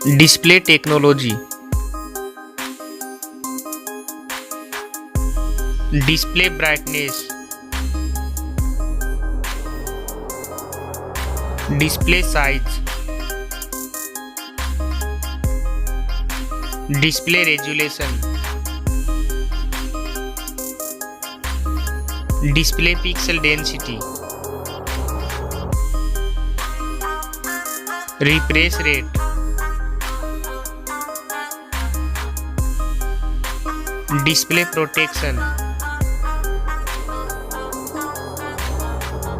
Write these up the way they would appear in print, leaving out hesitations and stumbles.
Display technology. Display brightness. Display size. Display resolution. Display pixel density. Refresh rate. Display protection.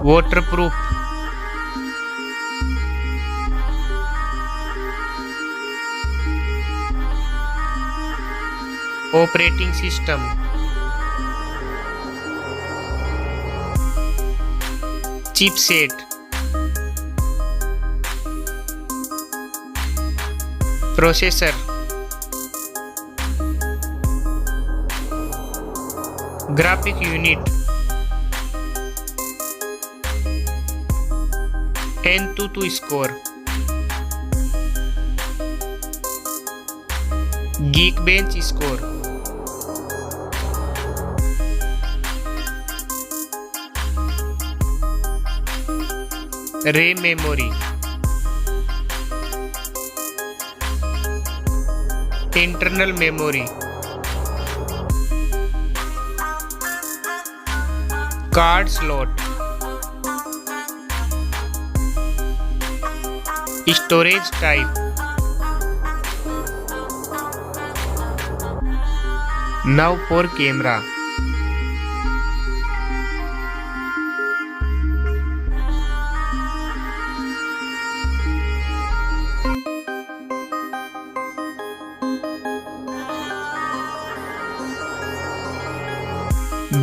Waterproof. Operating system. Chipset. Processor. Graphic unit. N22 score. Geekbench score. RAM memory. Internal memory. Card slot. Storage type. Now for camera.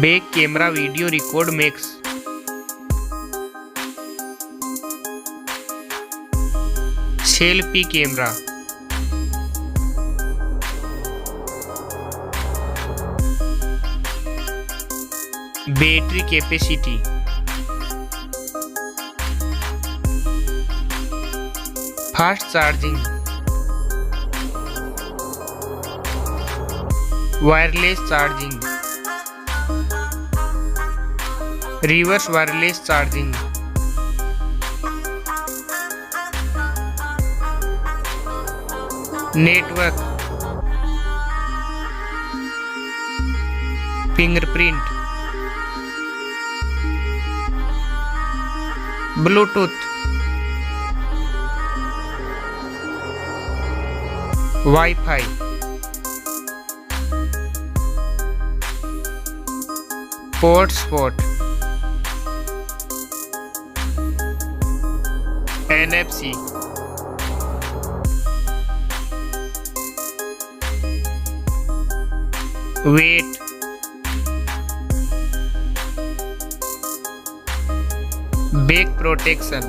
Back camera video record makes. Selfie camera. Battery capacity. Fast charging. Wireless charging. Reverse wireless charging. Network. Fingerprint. Bluetooth. Wi-Fi. Hotspot. NFC. Weight. Back protection.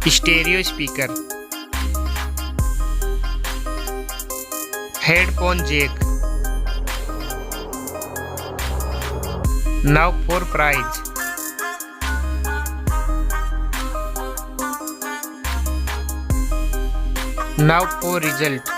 Stereo speaker. Headphone jack. Now for price. Now for result.